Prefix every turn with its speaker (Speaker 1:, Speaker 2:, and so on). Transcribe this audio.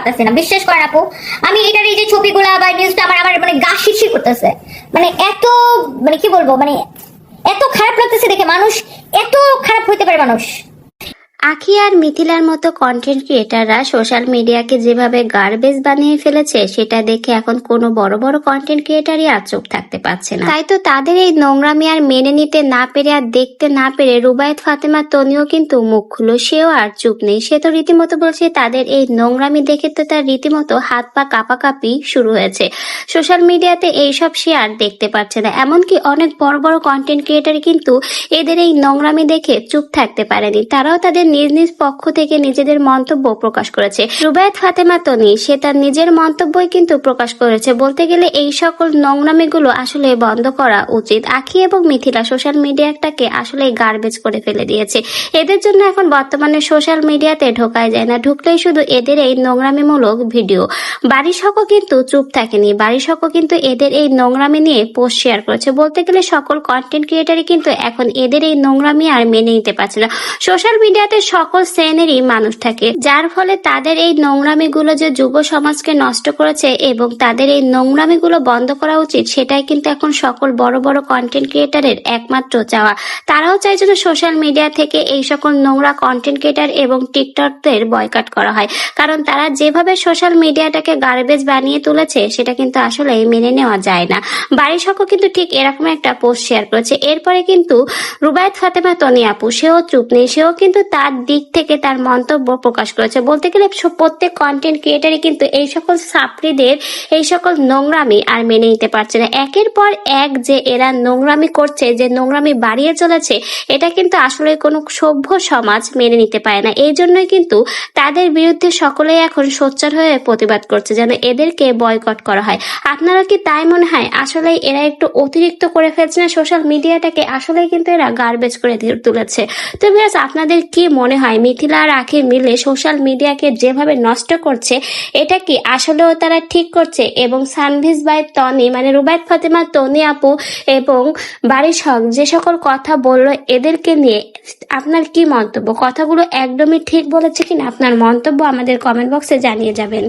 Speaker 1: পারতেছি না, বিশ্বাস করেন আপু। আমি এটার এই যে ছবিগুলা বা নিউজটা আমার আমার মানে গা শিরশির করতেছে। মানে এত মানে কি বলবো, মানে এত খারাপ লাগতেছে দেখে। মানুষ এত খারাপ হইতে পারে মানুষ।
Speaker 2: আখি আর মিথিলার মতো কন্টেন্ট ক্রিয়েটাররা সোশ্যাল মিডিয়াকে যেভাবে গার্বেজ বানিয়ে ফেলেছে সেটা দেখে এখন কোনো বড় বড় কন্টেন্ট ক্রিয়েটারই আর চুপ থাকতে পারছে না। তাই তো তাদের এই নোংরামি আর মেনে নিতে না পেরে আর দেখতে না পেরে রুবায়েত ফাতেমা তনিও কিন্তু মুখ খুলো, সেও আর চুপ নেই। সে তো রীতিমতো বলছে তাদের এই নোংরামি দেখে তো তার রীতিমতো হাত পা কাঁপাকাঁপি শুরু হয়েছে। সোশ্যাল মিডিয়াতে এইসব সে আর দেখতে পাচ্ছে না। এমনকি অনেক বড় বড় কন্টেন্ট ক্রিয়েটার কিন্তু এদের এই নোংরামি দেখে চুপ থাকতে পারেনি। তারাও তাদের নিজ নিজ পক্ষ থেকে নিজেদের মন্তব্য প্রকাশ করেছে। রুবায়েত ফাতেমা তনি সে তার নিজের মন্তব্যই কিন্তু প্রকাশ করেছে। বলতে গেলে এই সকল নোংরামিগুলো আসলে বন্ধ করা উচিত। আখি এবং মিথিলা সোশ্যাল মিডিয়াটাকে আসলে গার্বেজ করে ফেলে দিয়েছে। এদের জন্য এখন বর্তমানে সোশ্যাল মিডিয়াতে ঢোকাই যায় না, ঢুকলেই শুধু এদের এই নোংরামিমূলক ভিডিও। বারিশকও কিন্তু চুপ থাকেনি, বারিশকও কিন্তু এদের এই নোংরামি নিয়ে পোস্ট শেয়ার করেছে। বলতে গেলে সকল কন্টেন্ট ক্রিয়েটারই কিন্তু এখন এদের এই নোংরামি আর মেনে নিতে পারছে না। সোশ্যাল মিডিয়াতে সকল শ্রেণীরই মানুষ থাকে, যার ফলে তাদের এই নোংরামিগুলো যে যুব সমাজকে নষ্ট করেছে এবং তাদের এই নোংরামিগুলো বন্ধ করা উচিত, সেটাই কিন্তু এখন সকল বড় বড় কন্টেন্ট ক্রিয়েটারের একমাত্র চাওয়া। তারাও চাই যেন সোশ্যাল মিডিয়া থেকে এই সকল নোংরা কন্টেন্ট ক্রিয়েটার এবং টিকটকদের বয়কট করা হয়। কারণ তারা যেভাবে সোশ্যাল মিডিয়াটাকে গার্বেজ বানিয়ে তুলেছে সেটা কিন্তু আসলে মেনে নেওয়া যায় না। বারিশকও কিন্তু ঠিক এরকম একটা পোস্ট শেয়ার করেছে। এরপরে কিন্তু রুবায়েত ফাতেমা তনি আপু সেও চুপ নেই, সেও কিন্তু তার দিক থেকে তার মন্তব্য প্রকাশ করেছে। বলতে গেলে প্রত্যেক কন্টেন্ট ক্রিয়েটারই কিন্তু এই সকল ছাত্রীদের এই সকল নোংরামি আর মেনে নিতে পারছে না। একের পর এক যে এরা নোংরামি করছে, যে নোংরামি বাড়িয়ে চলেছে, এটা কিন্তু আসলে কোনো সভ্য সমাজ মেনে নিতে পারে না। এই জন্যই কিন্তু তাদের বিরুদ্ধে সকলেই এখন সোচ্চার হয়ে প্রতিবাদ করছে যেন এদেরকে বয়কট করা হয়। আপনারা কি তাই মনে হয়? আসলেই এরা একটু অতিরিক্ত করে ফেলছে না সোশ্যাল মিডিয়াটাকে? আসলেই কিন্তু এরা গার্বেজ করে তুলেছে। তো ভিউয়ার্স, আপনাদের কি মনে হয় মিথিলা আর আখি মিলে সোশ্যাল মিডিয়াকে যেভাবে নষ্ট করছে, এটা কি আসলেও তারা ঠিক করছে? এবং সানভিজ বাই তনি মানে রুবায়েত ফাতেমা তনি আপু এবং বারিশক যে সকল কথা বললো এদেরকে নিয়ে আপনার কি মন্তব্য? কথাগুলো একদমই ঠিক বলেছে কিনা আপনার মন্তব্য আমাদের কমেন্ট বক্সে জানিয়ে যাবেন।